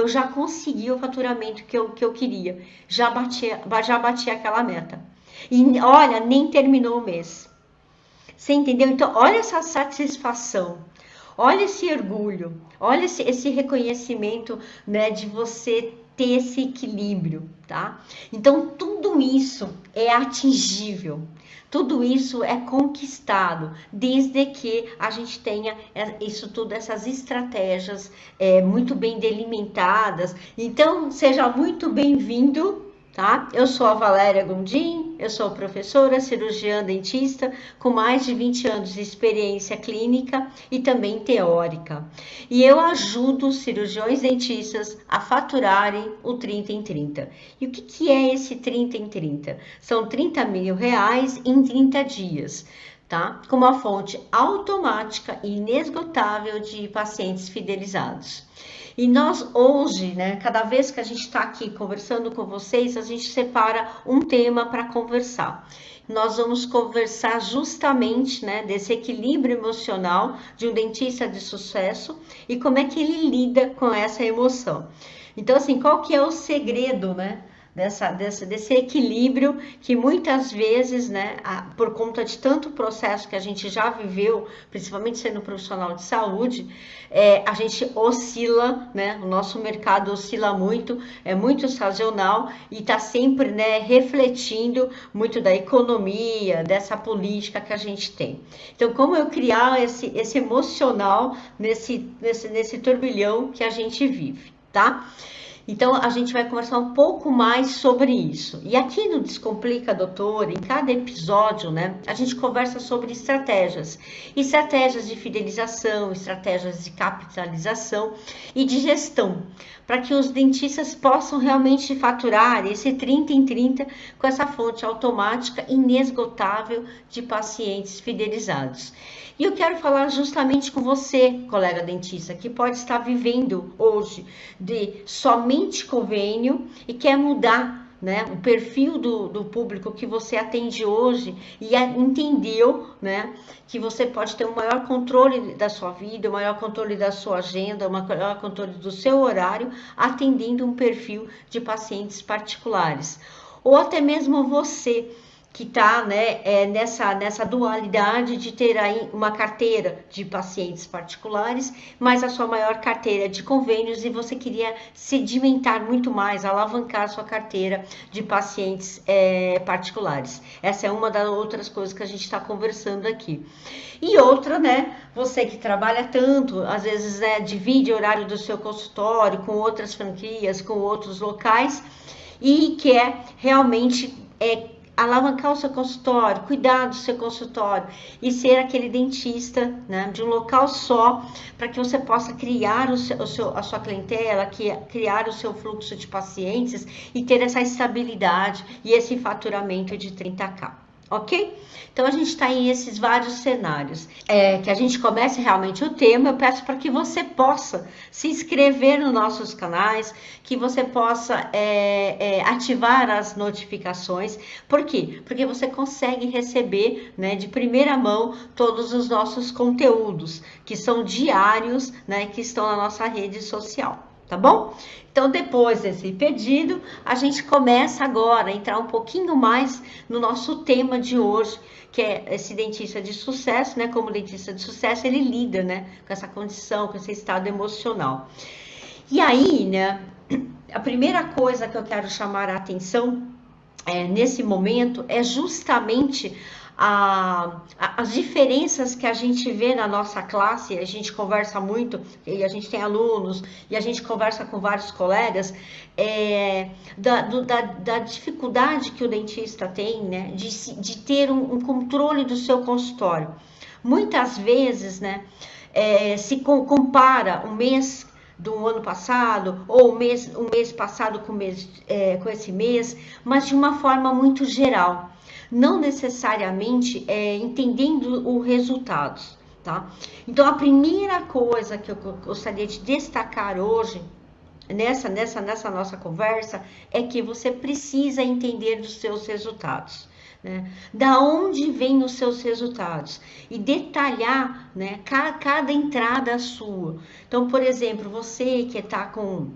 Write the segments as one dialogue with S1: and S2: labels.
S1: eu já consegui o faturamento que eu queria, já bati aquela meta. E olha, nem terminou o mês. Você entendeu? Então, olha essa satisfação, olha esse orgulho, olha esse reconhecimento, né, de você ter esse equilíbrio, tá? Então, tudo isso é atingível, tudo isso é conquistado, desde que a gente tenha isso tudo, essas estratégias muito bem delimitadas. Então, seja muito bem-vindo. Tá? Eu sou a Valéria Gondim, eu sou professora, cirurgiã dentista, com mais de 20 anos de experiência clínica e também teórica. E eu ajudo os cirurgiões dentistas a faturarem o 30 em 30. E o que é esse 30 em 30? São R$30 mil em 30 dias. Tá? Com uma fonte automática e inesgotável de pacientes fidelizados. E nós hoje, né, cada vez que a gente está aqui conversando com vocês, a gente separa um tema para conversar. Nós vamos conversar justamente, né, desse equilíbrio emocional de um dentista de sucesso e como é que ele lida com essa emoção. Então, assim, qual que é o segredo, né? Desse equilíbrio que muitas vezes, né, por conta de tanto processo que a gente já viveu, principalmente sendo profissional de saúde, a gente oscila, né, o nosso mercado oscila muito, é muito sazonal e está sempre, né, refletindo muito da economia, dessa política que a gente tem. Então, como eu criar esse emocional nesse turbilhão que a gente vive, tá? Então, a gente vai conversar um pouco mais sobre isso. E aqui no Descomplica Doutor, em cada episódio, né, a gente conversa sobre estratégias. Estratégias de fidelização, estratégias de capitalização e de gestão, para que os dentistas possam realmente faturar esse 30 em 30 com essa fonte automática inesgotável de pacientes fidelizados. E eu quero falar justamente com você, colega dentista, que pode estar vivendo hoje de somente convênio e quer mudar, né, o perfil do público que você atende hoje e entendeu, né, que você pode ter um maior controle da sua vida, um maior controle da sua agenda, um maior controle do seu horário, atendendo um perfil de pacientes particulares. Ou até mesmo você que está, né, nessa dualidade de ter aí uma carteira de pacientes particulares, mas a sua maior carteira de convênios e você queria sedimentar muito mais, alavancar a sua carteira de pacientes particulares. Essa é uma das outras coisas que a gente está conversando aqui. E outra, né, você que trabalha tanto, às vezes, né, divide o horário do seu consultório com outras franquias, com outros locais e quer realmente alavancar o seu consultório, cuidar do seu consultório e ser aquele dentista, né, de um local só, para que você possa criar a sua clientela, criar o seu fluxo de pacientes e ter essa estabilidade e esse faturamento de 30K. Ok? Então a gente está em esses vários cenários. Que a gente comece realmente o tema, eu peço para que você possa se inscrever nos nossos canais, que você possa ativar as notificações. Por quê? Porque você consegue receber, né, de primeira mão todos os nossos conteúdos, que são diários, né, que estão na nossa rede social. Tá bom? Então, depois desse pedido, a gente começa agora a entrar um pouquinho mais no nosso tema de hoje, que é esse dentista de sucesso, né? Como dentista de sucesso, ele lida, né, com essa condição, com esse estado emocional. E aí, né, a primeira coisa que eu quero chamar a atenção nesse momento é justamente as diferenças que a gente vê na nossa classe. A gente conversa muito, e a gente tem alunos, e a gente conversa com vários colegas, da dificuldade que o dentista tem, né, de ter um controle do seu consultório. Muitas vezes, né, se compara um mês do ano passado, ou o mês passado com esse mês, mas de uma forma muito geral, não necessariamente entendendo os resultados, tá? Então, a primeira coisa que eu gostaria de destacar hoje, nessa nossa conversa, é que você precisa entender dos seus resultados. Né? Da onde vêm os seus resultados e detalhar, né, cada entrada sua. Então, por exemplo, você que está com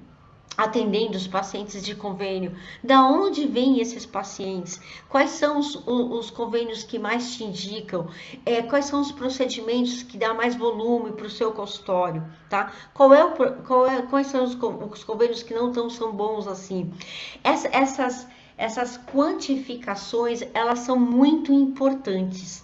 S1: atendendo os pacientes de convênio. Da onde vêm esses pacientes? Quais são os convênios que mais te indicam? Quais são os procedimentos que dá mais volume para o seu consultório, tá? Quais são os convênios que não são bons assim? Essas quantificações, elas são muito importantes.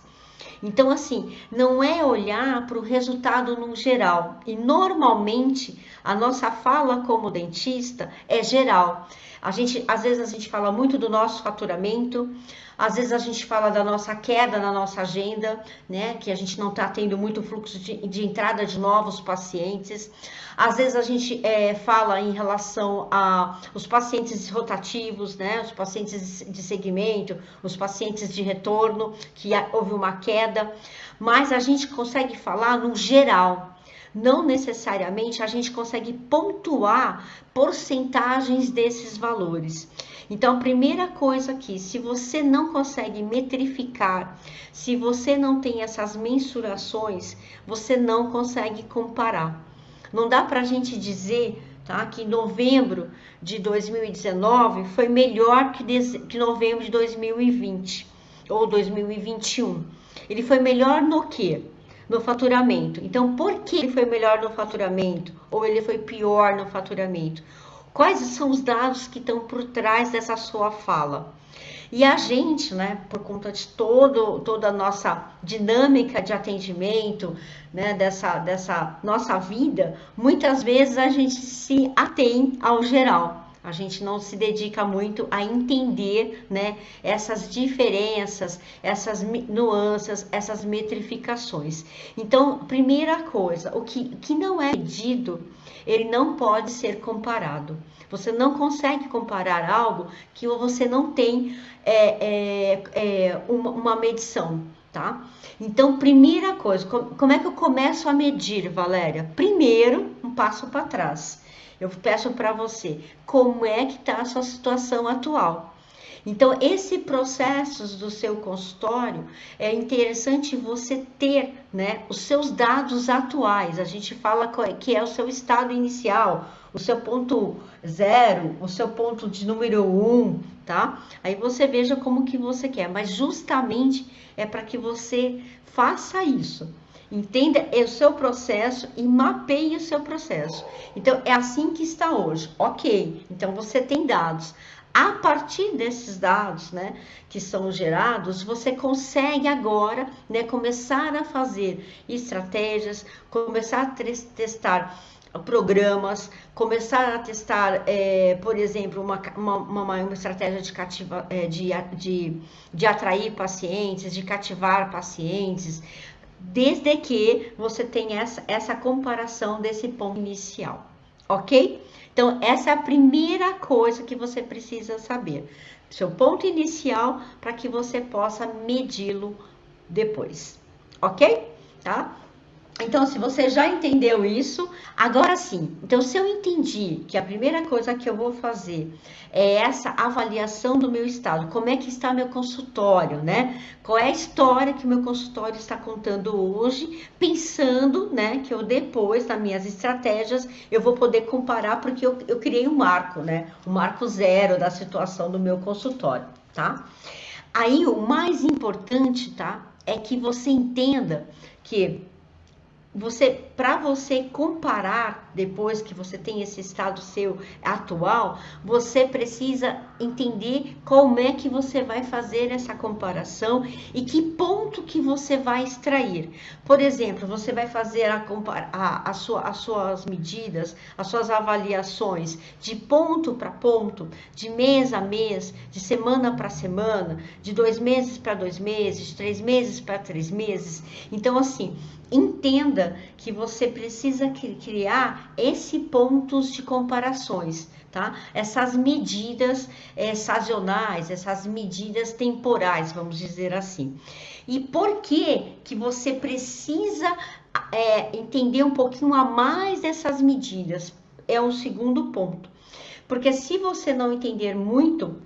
S1: Então, assim, não é olhar para o resultado no geral. E normalmente a nossa fala como dentista é geral. Às vezes a gente fala muito do nosso faturamento, às vezes a gente fala da nossa queda na nossa agenda, né? Que a gente não está tendo muito fluxo de entrada de novos pacientes. Às vezes a gente fala em relação a os pacientes rotativos, né? Os pacientes de segmento, os pacientes de retorno, que houve uma queda. Mas a gente consegue falar no geral. Não necessariamente a gente consegue pontuar porcentagens desses valores. Então, a primeira coisa aqui, se você não consegue metrificar, se você não tem essas mensurações, você não consegue comparar. Não dá para a gente dizer, tá, que novembro de 2019 foi melhor que novembro de 2020 ou 2021. Ele foi melhor no quê? No faturamento. Então, por que ele foi melhor no faturamento? Ou ele foi pior no faturamento? Quais são os dados que estão por trás dessa sua fala? E a gente, né, por conta de toda a nossa dinâmica de atendimento, né, dessa nossa vida, muitas vezes a gente se atém ao geral. A gente não se dedica muito a entender, né, essas diferenças, essas nuances, essas metrificações. Então, primeira coisa, o que não é medido, ele não pode ser comparado. Você não consegue comparar algo que você não tem uma medição, tá? Então, primeira coisa, como é que eu começo a medir, Valéria? Primeiro, um passo para trás. Eu peço para você, como é que está a sua situação atual? Então, esse processo do seu consultório, é interessante você ter, né, os seus dados atuais. A gente fala que é o seu estado inicial, o seu ponto 0, o seu ponto de número 1, tá? Aí você veja como que você quer, mas justamente é para que você faça isso. Entenda o seu processo e mapeie o seu processo. Então, é assim que está hoje. Ok, então você tem dados. A partir desses dados, né, que são gerados, você consegue agora, né, começar a fazer estratégias, começar a testar programas, começar a testar, por exemplo, uma estratégia de atrair pacientes, de cativar pacientes, desde que você tenha essa comparação desse ponto inicial, ok? Então, essa é a primeira coisa que você precisa saber. Seu ponto inicial para que você possa medi-lo depois, ok? Tá? Então, se você já entendeu isso, agora sim. Então, se eu entendi que a primeira coisa que eu vou fazer é essa avaliação do meu estado, como é que está meu consultório, né? Qual é a história que o meu consultório está contando hoje, pensando, né, que eu depois, nas minhas estratégias, eu vou poder comparar, porque eu criei um marco, né? O marco zero da situação do meu consultório, tá? Aí, o mais importante, tá? É que você entenda que para você comparar, depois que você tem esse estado seu atual, você precisa entender como é que você vai fazer essa comparação e que ponto que você vai extrair. Por exemplo, você vai fazer as suas medidas, as suas avaliações de ponto para ponto, de mês a mês, de semana para semana, de 2 meses para 2 meses, de 3 meses para 3 meses. Então, assim, entenda que você precisa criar esses pontos de comparações, tá? Essas medidas sazonais, essas medidas temporais, vamos dizer assim. E por que você precisa entender um pouquinho a mais dessas medidas? É o segundo ponto. Porque se você não entender muito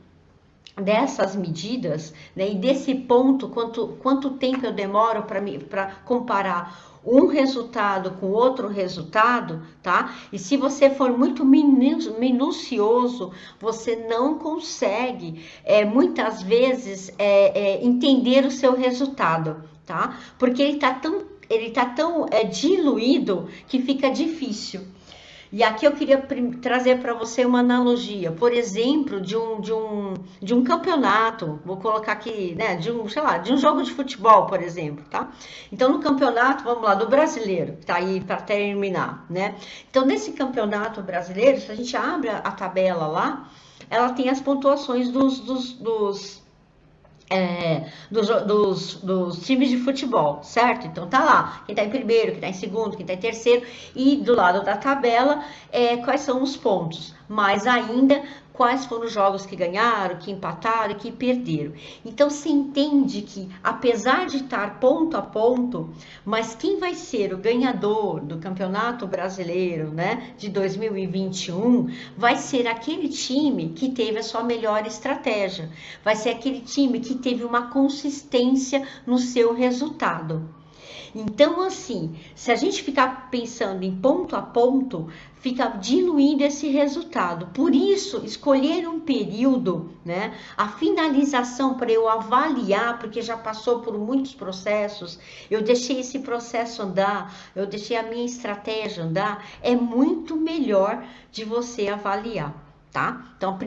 S1: dessas medidas, né, e desse ponto, quanto tempo eu demoro para comparar um resultado com outro resultado, tá? E se você for muito minucioso, você não consegue, muitas vezes, entender o seu resultado, tá? Porque ele tá tão diluído que fica difícil. E aqui eu queria trazer para você uma analogia, por exemplo, de um campeonato, vou colocar aqui, né, sei lá, de um jogo de futebol, por exemplo, tá? Então, no campeonato, vamos lá, do brasileiro, que tá aí para terminar, né? Então, nesse campeonato brasileiro, se a gente abre a tabela lá, ela tem as pontuações dos times de futebol, certo? Então tá lá, quem tá em primeiro, quem tá em segundo, quem tá em terceiro, e do lado da tabela, quais são os pontos, mais ainda, quais foram os jogos que ganharam, que empataram e que perderam. Então se entende que, apesar de estar ponto a ponto, mas quem vai ser o ganhador do Campeonato Brasileiro, né, de 2021, vai ser aquele time que teve a sua melhor estratégia, vai ser aquele time que teve uma consistência no seu resultado. Então, assim, se a gente ficar pensando em ponto a ponto, fica diluindo esse resultado. Por isso, escolher um período, né? A finalização para eu avaliar, porque já passou por muitos processos, eu deixei esse processo andar, eu deixei a minha estratégia andar, é muito melhor de você avaliar. Tá? Então,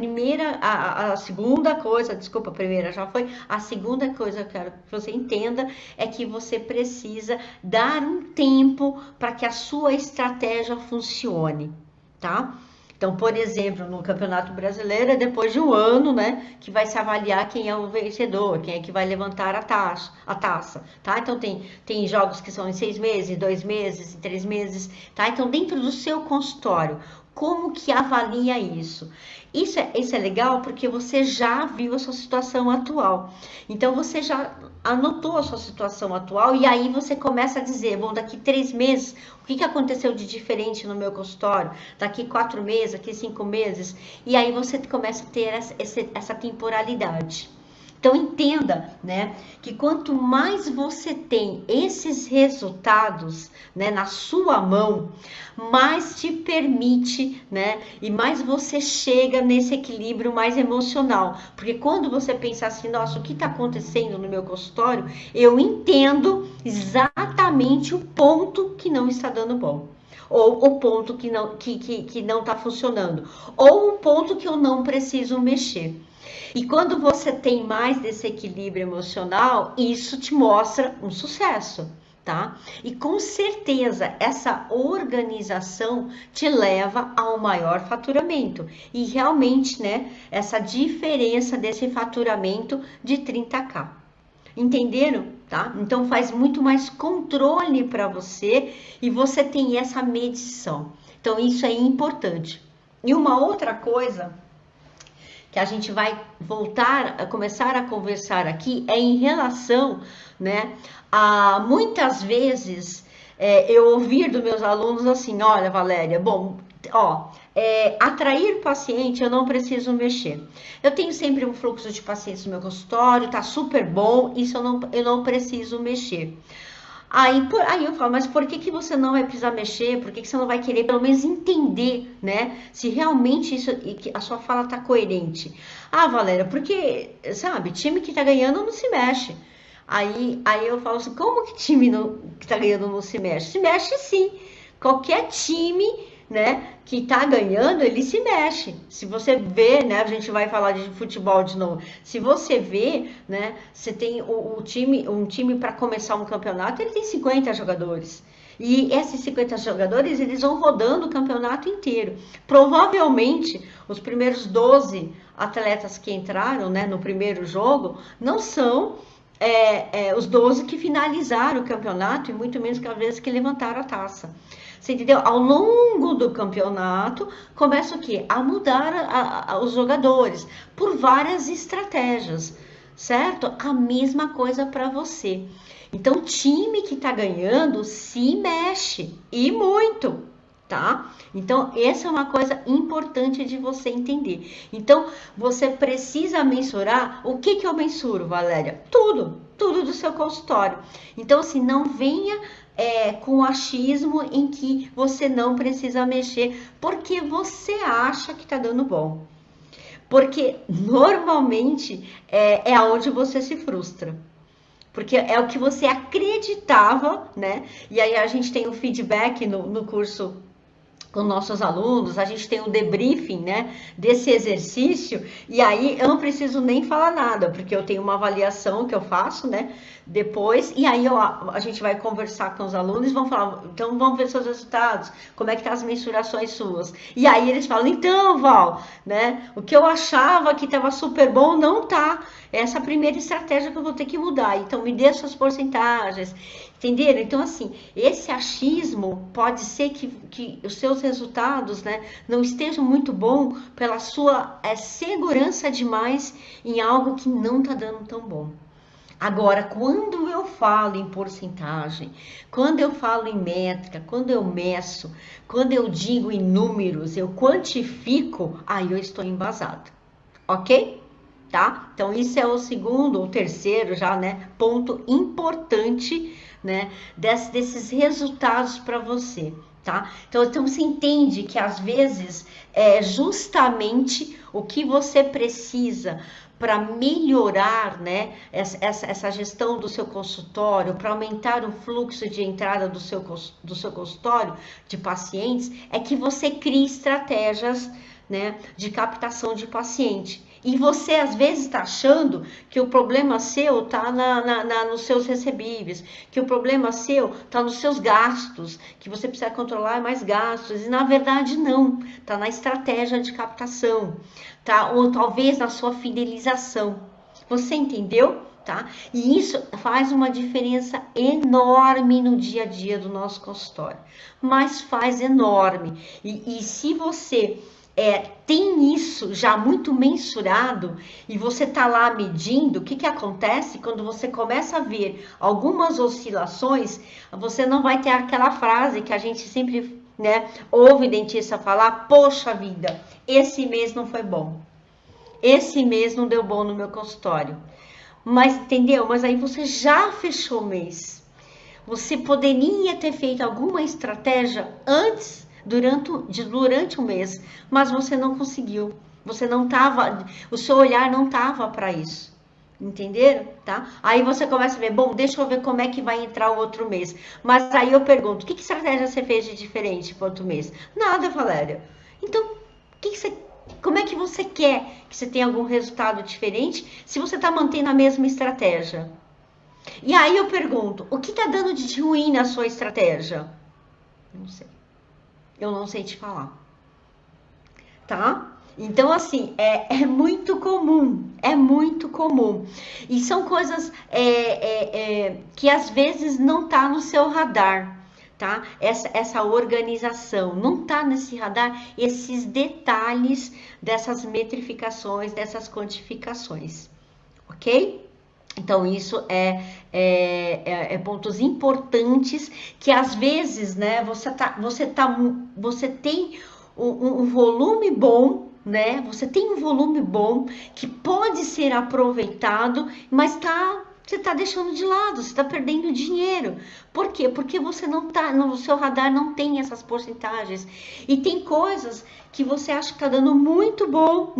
S1: a segunda coisa, desculpa, a primeira já foi, a segunda coisa que eu quero que você entenda é que você precisa dar um tempo para que a sua estratégia funcione, tá? Então, por exemplo, no Campeonato Brasileiro, é depois de um ano, né, que vai se avaliar quem é o vencedor, quem é que vai levantar a taça, tá? Então, tem jogos que são em 6 meses, em 2 meses, em 3 meses, tá? Então, dentro do seu consultório, como que avalia isso? Isso é legal porque você já viu a sua situação atual. Então, você já anotou a sua situação atual e aí você começa a dizer, bom, daqui 3 meses, o que aconteceu de diferente no meu consultório? Daqui 4 meses, daqui 5 meses. E aí você começa a ter essa temporalidade. Então entenda, né, que quanto mais você tem esses resultados, né, na sua mão, mais te permite, né, e mais você chega nesse equilíbrio mais emocional. Porque quando você pensa assim, nossa, o que está acontecendo no meu consultório, eu entendo exatamente o ponto que não está dando bom. Ou o ponto que não está funcionando. Ou o ponto que eu não preciso mexer. E quando você tem mais desse equilíbrio emocional, isso te mostra um sucesso, tá? E com certeza essa organização te leva a um maior faturamento. E realmente, né, essa diferença desse faturamento de 30k. Entenderam? Tá? Então faz muito mais controle para você e você tem essa medição. Então isso é importante. E uma outra coisa que a gente vai voltar a começar a conversar aqui é em relação, né, a muitas vezes eu ouvir dos meus alunos assim, olha, Valéria, bom, ó, atrair paciente eu não preciso mexer. Eu tenho sempre um fluxo de pacientes no meu consultório, tá super bom, isso eu não preciso mexer. Aí eu falo, mas por que você não vai precisar mexer? Por que você não vai querer pelo menos entender, né? Se realmente a sua fala tá coerente. Ah, Valéria, porque, sabe, time que tá ganhando não se mexe. Aí eu falo assim, como que time que tá ganhando não se mexe? Se mexe sim. Qualquer time, né, que tá ganhando, ele se mexe. Se você vê, né, a gente vai falar de futebol de novo. Se você vê, né, você tem um time para começar um campeonato, ele tem 50 jogadores. E esses 50 jogadores, eles vão rodando o campeonato inteiro. Provavelmente, os primeiros 12 atletas que entraram, né, no primeiro jogo, não são os 12 que finalizaram o campeonato, e muito menos que às vezes que levantaram a taça. Você entendeu? Ao longo do campeonato, começa o quê? A mudar os jogadores por várias estratégias, certo? A mesma coisa para você. Então, o time que tá ganhando se mexe, e muito, tá? Então, essa é uma coisa importante de você entender. Então, você precisa mensurar. O que eu mensuro, Valéria? Tudo do seu consultório. Então, assim, não venha com achismo em que você não precisa mexer porque você acha que tá dando bom. Porque normalmente é onde você se frustra. Porque é o que você acreditava, né? E aí a gente tem o feedback no curso com nossos alunos, a gente tem o debriefing, né, desse exercício, e aí eu não preciso nem falar nada, porque eu tenho uma avaliação que eu faço, né, depois, e aí a gente vai conversar com os alunos, vão falar, então vamos ver seus resultados, como é que tá as mensurações suas, e aí eles falam, então, Val, né, o que eu achava que estava super bom, não tá, essa é a primeira estratégia que eu vou ter que mudar, então me dê suas porcentagens, entenderam? Então, assim, esse achismo pode ser que os seus resultados, né, não estejam muito bons pela sua segurança demais em algo que não está dando tão bom. Agora, quando eu falo em porcentagem, quando eu falo em métrica, quando eu meço, quando eu digo em números, eu quantifico, aí eu estou embasado, ok? Tá? Então, isso é o segundo ou terceiro já, né, ponto importante, né, desses resultados para você, tá? Então você entende que às vezes é justamente o que você precisa para melhorar, né, essa gestão do seu consultório, para aumentar o fluxo de entrada do seu consultório de pacientes, é que você crie estratégias, né, de captação de paciente. E você, às vezes, está achando que o problema seu está nos seus recebíveis, que o problema seu está nos seus gastos, que você precisa controlar mais gastos. E, na verdade, não. Está na estratégia de captação, tá? Ou talvez na sua fidelização. Você entendeu? Tá? E isso faz uma diferença enorme no dia a dia do nosso consultório. Mas faz enorme. E se você tem isso já muito mensurado e você tá lá medindo, o que acontece quando você começa a ver algumas oscilações, você não vai ter aquela frase que a gente sempre, né, ouve dentista falar, poxa vida, esse mês não foi bom, esse mês não deu bom no meu consultório, mas entendeu? Mas aí você já fechou o mês, você poderia ter feito alguma estratégia antes, durante o mês, mas você não conseguiu. Você não estava, o seu olhar não estava para isso. Entenderam? Tá? Aí você começa a ver, bom, deixa eu ver como é que vai entrar o outro mês. Mas aí eu pergunto, que estratégia você fez de diferente para o outro mês? Nada, Valéria. Então, como é que você quer que você tenha algum resultado diferente se você está mantendo a mesma estratégia? E aí eu pergunto, o que está dando de ruim na sua estratégia? Não sei. Eu não sei te falar, tá? Então, assim, é muito comum, é muito comum. E são coisas que às vezes não tá no seu radar, tá? Essa organização, não tá nesse radar esses detalhes dessas metrificações, dessas quantificações, ok? Então, isso é pontos importantes que às vezes, né, você tem um volume bom, né? Você tem um volume bom que pode ser aproveitado, mas você está deixando de lado, você está perdendo dinheiro. Por quê? Porque você não tá, no seu radar não tem essas porcentagens. E tem coisas que você acha que está dando muito bom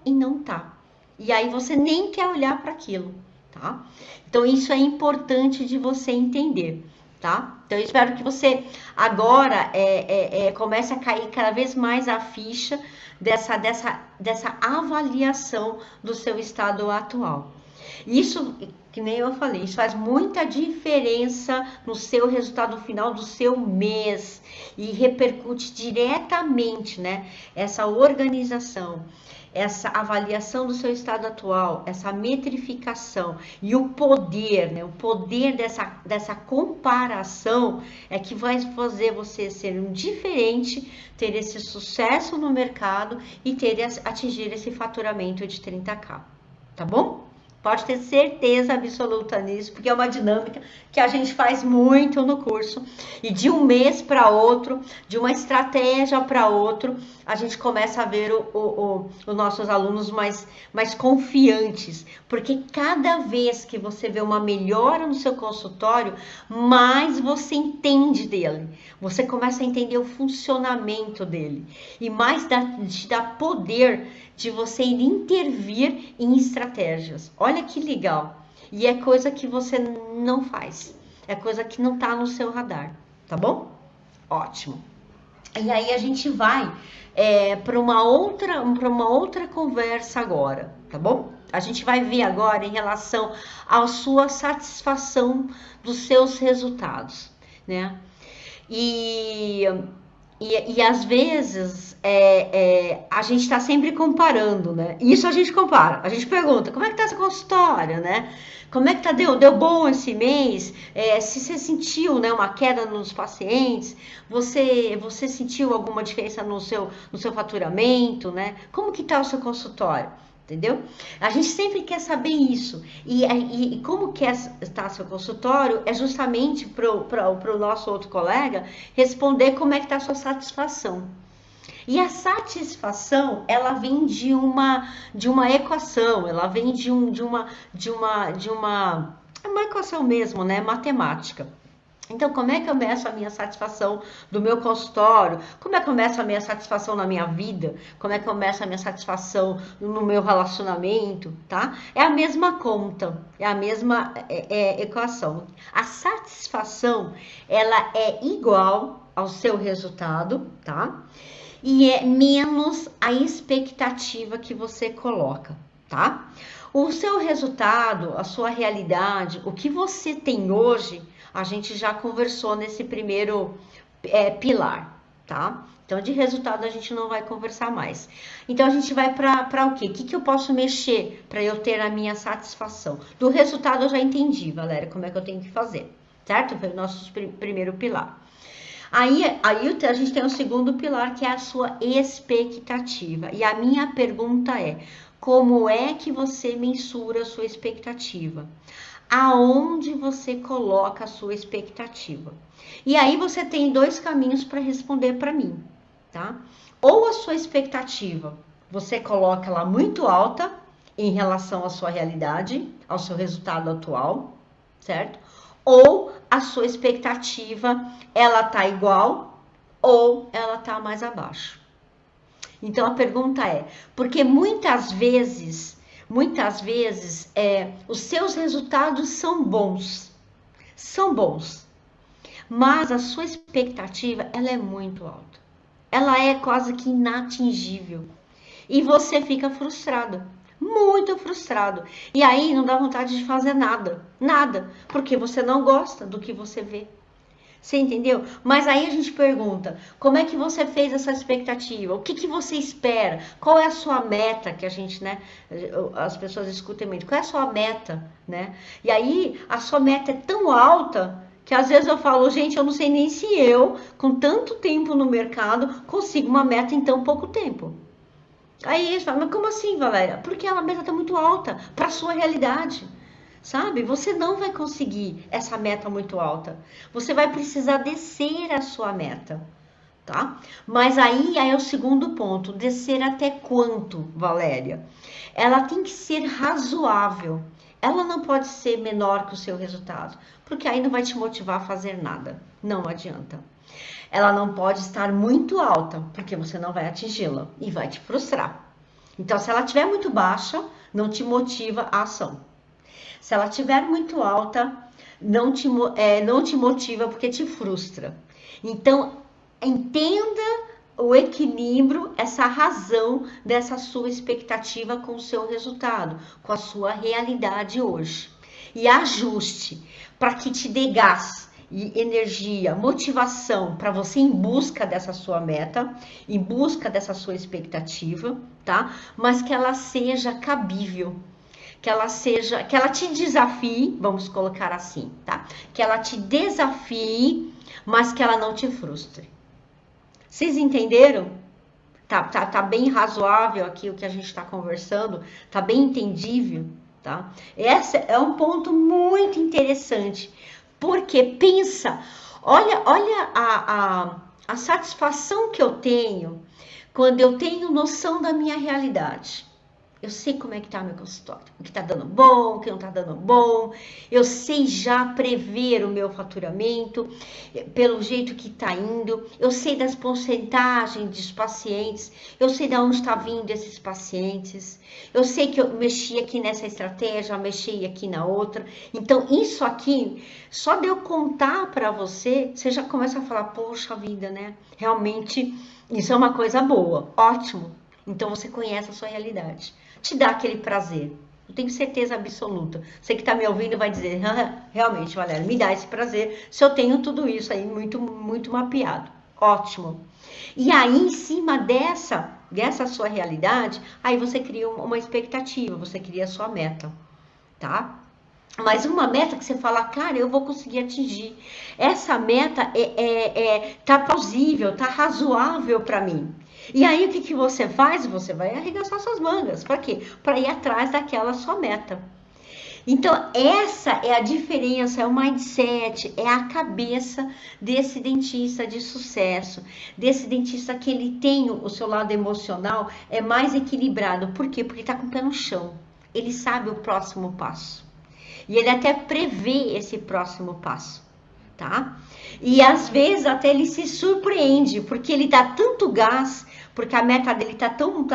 S1: e não tá. E aí você nem quer olhar para aquilo, tá? Então isso é importante de você entender, tá? Então eu espero que você agora comece a cair cada vez mais a ficha dessa avaliação do seu estado atual. Isso, que nem eu falei, isso faz muita diferença no seu resultado final do seu mês e repercute diretamente, né? Essa organização, essa avaliação do seu estado atual, essa metrificação e o poder, né? O poder dessa comparação é que vai fazer você ser um diferente, ter esse sucesso no mercado e atingir esse faturamento de 30k, tá bom? Pode ter certeza absoluta nisso, porque é uma dinâmica que a gente faz muito no curso. E de um mês para outro, de uma estratégia para outro, a gente começa a ver os nossos alunos mais confiantes. Porque cada vez que você vê uma melhora no seu consultório, mais você entende dele. Você começa a entender o funcionamento dele. E mais te dá poder de você intervir em estratégias. Olha que legal. E é coisa que você não faz. É coisa que não tá no seu radar, tá bom? Ótimo. E aí a gente vai para uma outra conversa agora, tá bom? A gente vai ver agora em relação à sua satisfação dos seus resultados, né? E às vezes a gente está sempre comparando, né? Isso a gente compara. A gente pergunta, como é que tá essa consultório, né? Como é que tá, deu bom esse mês? Se você sentiu, né, uma queda nos pacientes, você sentiu alguma diferença no seu faturamento, né? Como que tá o seu consultório? Entendeu? A gente sempre quer saber isso. E como que está seu consultório é justamente para o nosso outro colega responder como é que está a sua satisfação. E a satisfação, ela vem de uma equação, ela vem de uma equação mesmo, né? Matemática. Então, como é que eu meço a minha satisfação do meu consultório? Como é que eu meço a minha satisfação na minha vida? Como é que eu meço a minha satisfação no meu relacionamento, tá? É a mesma conta, é a mesma equação. A satisfação, ela é igual ao seu resultado, tá? E é menos a expectativa que você coloca, tá? O seu resultado, a sua realidade, o que você tem hoje, a gente já conversou nesse primeiro pilar, tá? Então, de resultado a gente não vai conversar mais. Então, a gente vai para o quê? O que eu posso mexer para eu ter a minha satisfação? Do resultado eu já entendi, Valéria, como é que eu tenho que fazer, certo? Foi o nosso primeiro pilar. Aí a gente tem o segundo pilar, que é a sua expectativa. E a minha pergunta é, como é que você mensura a sua expectativa? Aonde você coloca a sua expectativa? E aí você tem dois caminhos para responder para mim, tá? Ou a sua expectativa, você coloca ela muito alta em relação à sua realidade, ao seu resultado atual, certo? Ou a sua expectativa, ela tá igual ou ela tá mais abaixo. Então a pergunta é, porque muitas vezes os seus resultados são bons, mas a sua expectativa, ela é muito alta. Ela é quase que inatingível. E você fica frustrado, muito frustrado. E aí não dá vontade de fazer nada, porque você não gosta do que você vê. Você entendeu? Mas aí a gente pergunta, como é que você fez essa expectativa? O que você espera? Qual é a sua meta? Que a gente, né, as pessoas escutam muito. Qual é a sua meta, né? E aí a sua meta é tão alta que às vezes eu falo, gente, eu não sei nem se eu, com tanto tempo no mercado, consigo uma meta em tão pouco tempo. Aí eles falam, mas como assim, Valéria? Porque a meta está muito alta para a sua realidade. Sabe? Você não vai conseguir essa meta muito alta. Você vai precisar descer a sua meta, tá? Mas aí é o segundo ponto. Descer até quanto, Valéria? Ela tem que ser razoável. Ela não pode ser menor que o seu resultado, porque aí não vai te motivar a fazer nada. Não adianta. Ela não pode estar muito alta, porque você não vai atingi-la e vai te frustrar. Então, se ela estiver muito baixa, não te motiva a ação. Se ela estiver muito alta, não te motiva porque te frustra. Então, entenda o equilíbrio, essa razão dessa sua expectativa com o seu resultado, com a sua realidade hoje. E ajuste para que te dê gás e energia, motivação para você ir em busca dessa sua meta, em busca dessa sua expectativa, tá? Mas que ela seja cabível. Que ela te desafie, vamos colocar assim, tá? Que ela te desafie, mas que ela não te frustre. Vocês entenderam? Tá bem razoável aqui o que a gente está conversando? Tá bem entendível? tá? Esse é um ponto muito interessante, porque pensa, olha a satisfação que eu tenho quando eu tenho noção da minha realidade. Eu sei como é que tá meu consultório, o que tá dando bom, o que não tá dando bom. Eu sei já prever o meu faturamento, pelo jeito que tá indo. Eu sei das porcentagens dos pacientes. Eu sei de onde está vindo esses pacientes. Eu sei que eu mexi aqui nessa estratégia, mexi aqui na outra. Então, isso aqui, só de eu contar para você, você já começa a falar, poxa vida, né? Realmente, isso é uma coisa boa, ótimo. Então, você conhece a sua realidade. Te dá aquele prazer. Eu tenho certeza absoluta. Você que está me ouvindo vai dizer, realmente, Valéria, me dá esse prazer se eu tenho tudo isso aí muito mapeado. Ótimo. E aí, em cima dessa sua realidade, aí você cria uma expectativa, você cria a sua meta, tá? Mas uma meta que você fala, cara, eu vou conseguir atingir. Essa meta tá plausível, tá razoável para mim. E aí o que você faz? Você vai arregaçar suas mangas. Para quê? Para ir atrás daquela sua meta. Então, essa é a diferença, é o mindset, é a cabeça desse dentista de sucesso, desse dentista que ele tem o seu lado emocional é mais equilibrado. Por quê? Porque está com o pé no chão. Ele sabe o próximo passo. E ele até prevê esse próximo passo, tá? E às vezes até ele se surpreende, porque ele dá tanto gás, porque a meta dele tá tão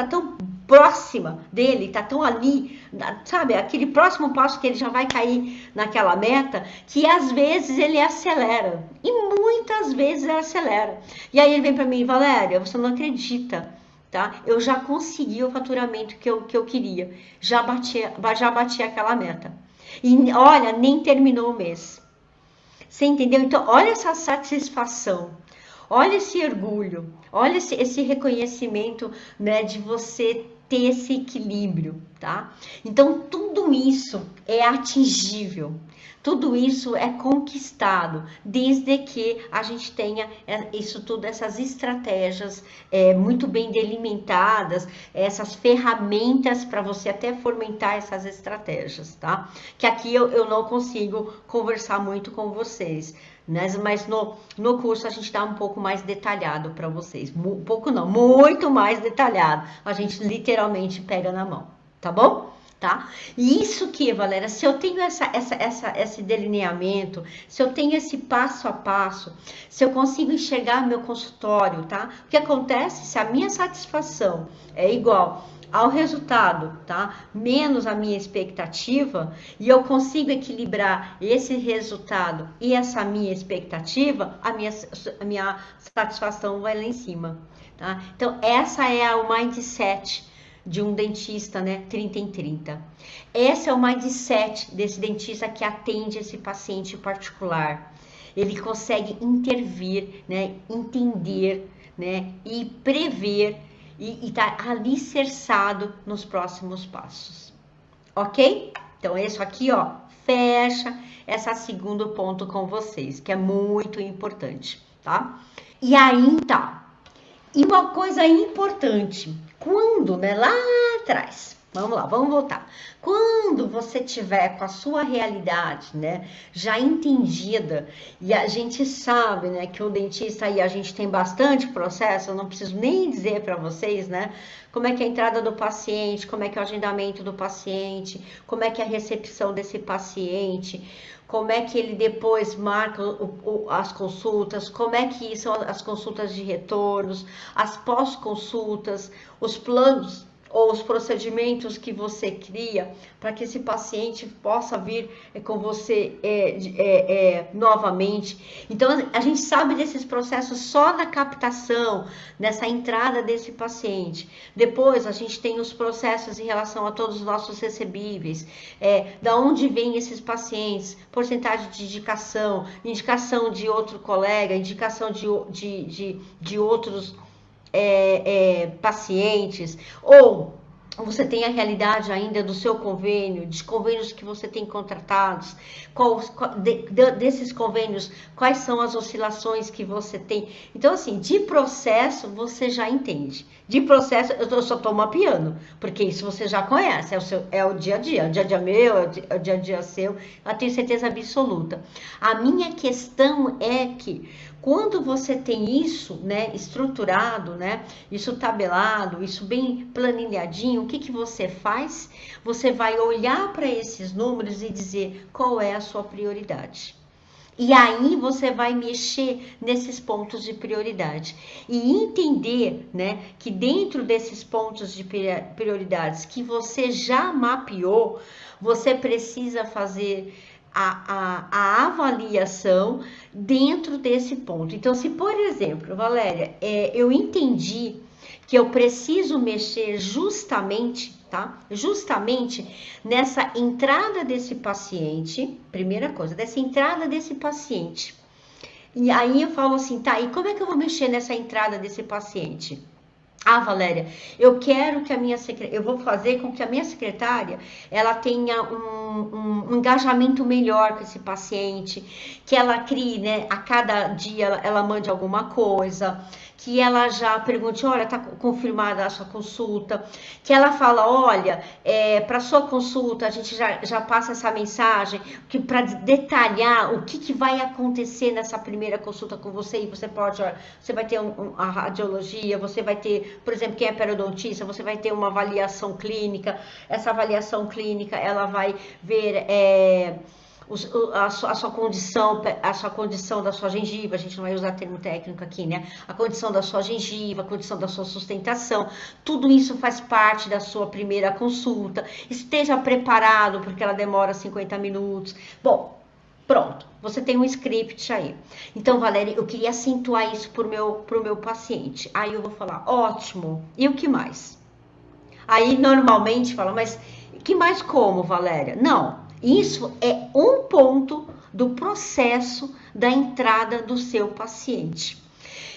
S1: próxima dele, tá tão ali, sabe? Aquele próximo passo que ele já vai cair naquela meta, que às vezes ele acelera. E muitas vezes ele acelera. E aí ele vem para mim, Valéria, você não acredita, tá? Eu já consegui o faturamento que eu queria. Já bati aquela meta. E olha, nem terminou o mês. Você entendeu? Então, olha essa satisfação, olha esse orgulho, olha esse reconhecimento, né, de você ter esse equilíbrio, tá? Então, tudo isso é atingível, tudo isso é conquistado, desde que a gente tenha isso tudo, essas estratégias muito bem delimitadas, essas ferramentas para você até fomentar essas estratégias, tá? Que aqui eu não consigo conversar muito com vocês, né? Mas no curso a gente dá um pouco mais detalhado para vocês, um pouco não, muito mais detalhado, a gente literalmente pega na mão, tá bom? Tá? E isso que, Valéria, se eu tenho esse delineamento, se eu tenho esse passo a passo, se eu consigo enxergar meu consultório, tá? O que acontece se a minha satisfação é igual ao resultado, tá? Menos a minha expectativa, e eu consigo equilibrar esse resultado e essa minha expectativa, a minha satisfação vai lá em cima, tá? Então, essa é o mindset de um dentista, né, 30 em 30. Esse é o mindset desse dentista que atende esse paciente particular. Ele consegue intervir, né, entender, né, e prever e tá alicerçado nos próximos passos. Ok? Então, isso aqui, ó, fecha esse segundo ponto com vocês, que é muito importante, tá? E aí, tá. E uma coisa importante, quando, né, lá atrás, vamos lá, vamos voltar. Quando você tiver com a sua realidade, né, já entendida, e a gente sabe, né, que o dentista aí a gente tem bastante processo, eu não preciso nem dizer para vocês, né, como é que é a entrada do paciente, como é que é o agendamento do paciente, como é que é a recepção desse paciente, como é que ele depois marca as consultas, como é que são as consultas de retornos, as pós-consultas, os planos ou os procedimentos que você cria para que esse paciente possa vir com você novamente. Então, a gente sabe desses processos só na captação, nessa entrada desse paciente. Depois, a gente tem os processos em relação a todos os nossos recebíveis, da onde vêm esses pacientes, porcentagem de indicação de outro colega, indicação de outros pacientes, ou Você tem a realidade ainda do seu convênio, de convênios que você tem contratados, desses convênios, quais são as oscilações que você tem. Então, assim, de processo você já entende. De processo, eu só estou mapeando, porque isso você já conhece, é o dia a dia meu, é o dia a dia seu, eu tenho certeza absoluta. A minha questão é que quando você tem isso, né, estruturado, né, isso tabelado, isso bem planilhadinho, o que que você faz? Você vai olhar para esses números e dizer qual é a sua prioridade. E aí você vai mexer nesses pontos de prioridade e entender, né, que dentro desses pontos de prioridades que você já mapeou, você precisa fazer a avaliação dentro desse ponto. Então, se por exemplo, Valéria, eu entendi que eu preciso mexer justamente, tá? Justamente nessa entrada desse paciente, primeira coisa, dessa entrada desse paciente. E aí eu falo assim, tá, e como é que eu vou mexer nessa entrada desse paciente? Ah, Valéria, eu quero que a minha secretária, eu vou fazer com que a minha secretária, ela tenha um engajamento melhor com esse paciente, que ela crie, né, a cada dia ela mande alguma coisa, que ela já pergunte, olha, tá confirmada a sua consulta, que ela fala, olha, para sua consulta a gente já passa essa mensagem, que para detalhar o que vai acontecer nessa primeira consulta com você, e você pode, olha, você vai ter a radiologia, você vai ter, por exemplo, quem é periodontista, você vai ter uma avaliação clínica, essa avaliação clínica, ela vai ver a sua condição da sua gengiva, a gente não vai usar termo técnico aqui, né? A condição da sua gengiva, a condição da sua sustentação, tudo isso faz parte da sua primeira consulta. Esteja preparado, porque ela demora 50 minutos. Bom, pronto, você tem um script aí. Então, Valéria, eu queria acentuar isso pro meu paciente. Aí eu vou falar, ótimo, e o que mais? Aí, normalmente, fala, mas que mais como, Valéria? Não. Isso é um ponto do processo da entrada do seu paciente.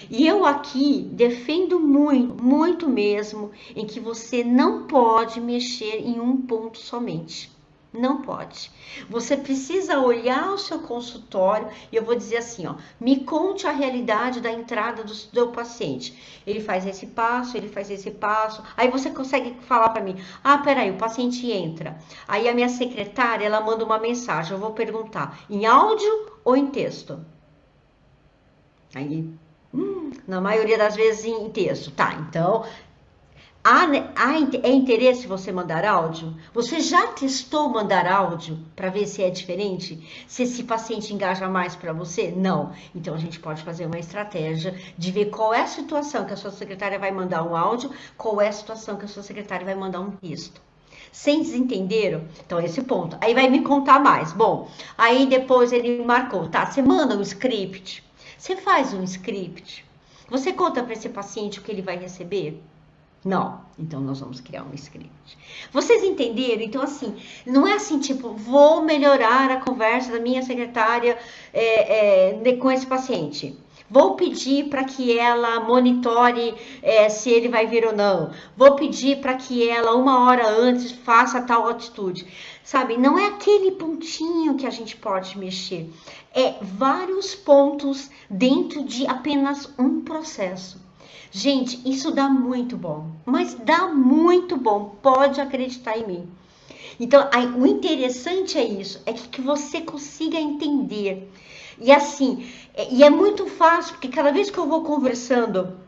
S1: E eu aqui defendo muito, muito mesmo, em que você não pode mexer em um ponto somente. Não pode. Você precisa olhar o seu consultório e eu vou dizer assim, ó, me conte a realidade da entrada do seu paciente. Ele faz esse passo, ele faz esse passo. Aí você consegue falar para mim, ah, peraí, o paciente entra. Aí a minha secretária, ela manda uma mensagem, eu vou perguntar, em áudio ou em texto? Aí, na maioria das vezes em texto. Tá, então... É interesse você mandar áudio? Você já testou mandar áudio para ver se é diferente? Se esse paciente engaja mais para você? Não. Então a gente pode fazer uma estratégia de ver qual é a situação que a sua secretária vai mandar um áudio, qual é a situação que a sua secretária vai mandar um texto. Vocês entenderam? Então, esse ponto. Aí vai me contar mais. Bom, aí depois ele marcou, tá? Você manda um script, você faz um script, você conta para esse paciente o que ele vai receber? Não, então nós vamos criar um script. Vocês entenderam? Então, assim, não é assim, tipo, vou melhorar a conversa da minha secretária com esse paciente. Vou pedir para que ela monitore se ele vai vir ou não. Vou pedir para que ela, 1 hora antes, faça tal atitude. Sabe, não é aquele pontinho que a gente pode mexer. É vários pontos dentro de apenas um processo. Gente, isso dá muito bom, mas dá muito bom, pode acreditar em mim. Então, o interessante é isso, é que você consiga entender. E assim, e é muito fácil, porque cada vez que eu vou conversando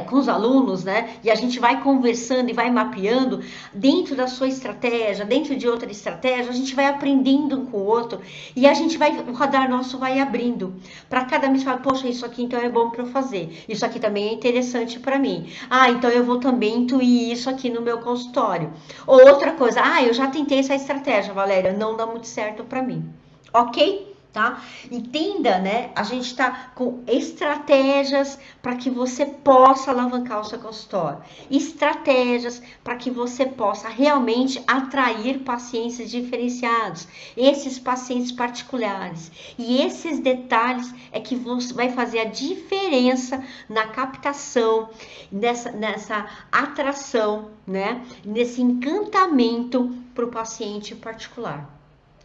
S1: com os alunos, né? E a gente vai conversando e vai mapeando dentro da sua estratégia, dentro de outra estratégia, a gente vai aprendendo um com o outro e a gente vai, o radar nosso vai abrindo. Para cada mês falar, poxa, isso aqui então é bom para eu fazer. Isso aqui também é interessante para mim. Ah, então eu vou também intuir isso aqui no meu consultório. Ou outra coisa, eu já tentei essa estratégia, Valéria, não dá muito certo para mim. Ok? tá? Entenda, né? A gente tá com estratégias para que você possa alavancar o seu consultório. Estratégias para que você possa realmente atrair pacientes diferenciados, esses pacientes particulares. E esses detalhes é que vai fazer a diferença na captação, nessa atração, né? Nesse encantamento para o paciente particular.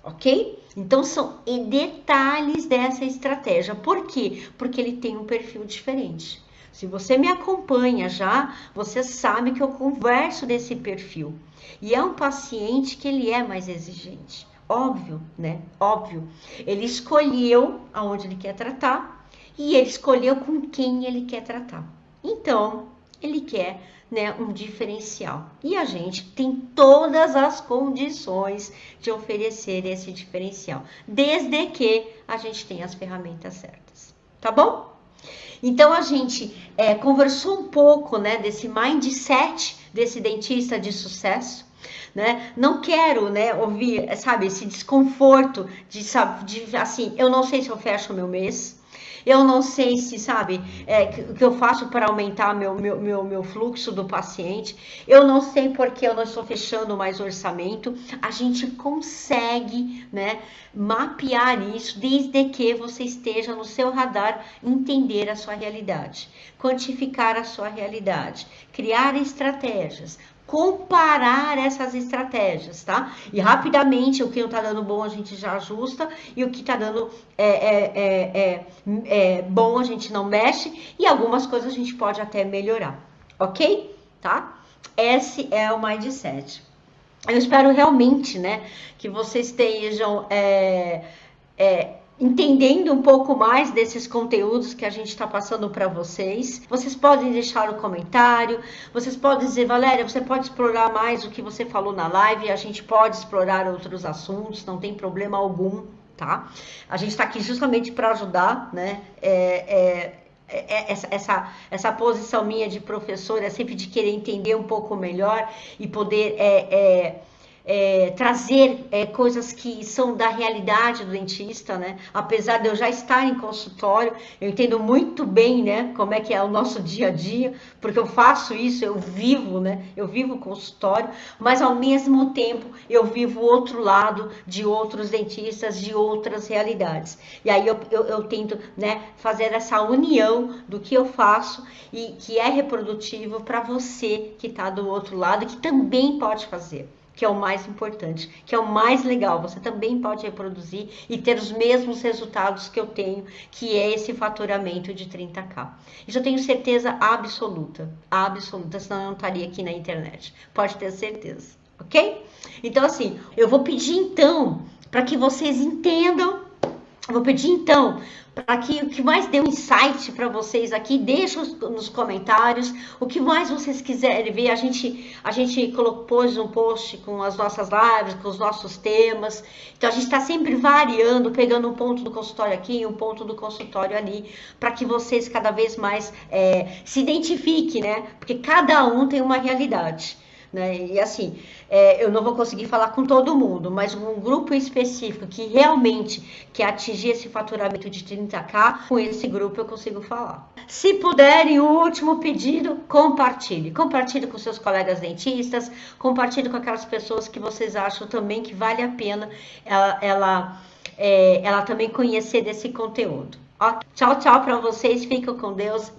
S1: Ok? Então são detalhes dessa estratégia. Por quê? Porque ele tem um perfil diferente. Se você me acompanha já, você sabe que eu converso desse perfil. E é um paciente que ele é mais exigente. Óbvio, né? Óbvio. Ele escolheu aonde ele quer tratar e ele escolheu com quem ele quer tratar. Então, ele quer, né, um diferencial. E a gente tem todas as condições de oferecer esse diferencial, desde que a gente tenha as ferramentas certas. Tá bom? Então a gente conversou um pouco, né, desse mindset desse dentista de sucesso, né? Não quero, né, ouvir, sabe, esse desconforto de assim, eu não sei se eu fecho o meu mês. Eu não sei se, sabe, o que eu faço para aumentar meu fluxo do paciente. Eu não sei porque eu não estou fechando mais orçamento. A gente consegue, né, mapear isso desde que você esteja no seu radar, entender a sua realidade, quantificar a sua realidade, criar estratégias, comparar essas estratégias, tá? E rapidamente o que não tá dando bom a gente já ajusta e o que tá dando bom a gente não mexe e algumas coisas a gente pode até melhorar, ok? Tá? Esse é o mindset. Eu espero realmente, né, que vocês estejam entendendo um pouco mais desses conteúdos que a gente está passando para vocês. Vocês podem deixar o comentário, vocês podem dizer, Valéria, você pode explorar mais o que você falou na live, a gente pode explorar outros assuntos, não tem problema algum, tá? A gente está aqui justamente para ajudar, né? Essa posição minha de professora é sempre de querer entender um pouco melhor e poder trazer coisas que são da realidade do dentista, né? Apesar de eu já estar em consultório, eu entendo muito bem, né, como é que é o nosso dia a dia, porque eu faço isso, eu vivo, né? Eu vivo o consultório, mas ao mesmo tempo eu vivo o outro lado de outros dentistas, de outras realidades. E aí eu tento, né, fazer essa união do que eu faço e que é reprodutivo para você que está do outro lado, que também pode fazer. Que é o mais importante, que é o mais legal. Você também pode reproduzir e ter os mesmos resultados que eu tenho, que é esse faturamento de 30k. Isso eu tenho certeza absoluta, senão eu não estaria aqui na internet. Pode ter certeza, ok? Então assim, eu vou pedir então, para que vocês entendam, para que o que mais deu insight para vocês aqui, deixa nos comentários o que mais vocês quiserem ver. A gente pôs um post com as nossas lives, com os nossos temas. Então a gente está sempre variando, pegando um ponto do consultório aqui, um ponto do consultório ali, para que vocês cada vez mais se identifiquem, né? Porque cada um tem uma realidade. Né? E assim, eu não vou conseguir falar com todo mundo, mas um grupo específico que realmente quer atingir esse faturamento de 30k, com esse grupo eu consigo falar. Se puderem, o último pedido, compartilhe. Compartilhe com seus colegas dentistas, compartilhe com aquelas pessoas que vocês acham também que vale a pena ela também conhecer desse conteúdo. Ó, tchau, tchau para vocês, fiquem com Deus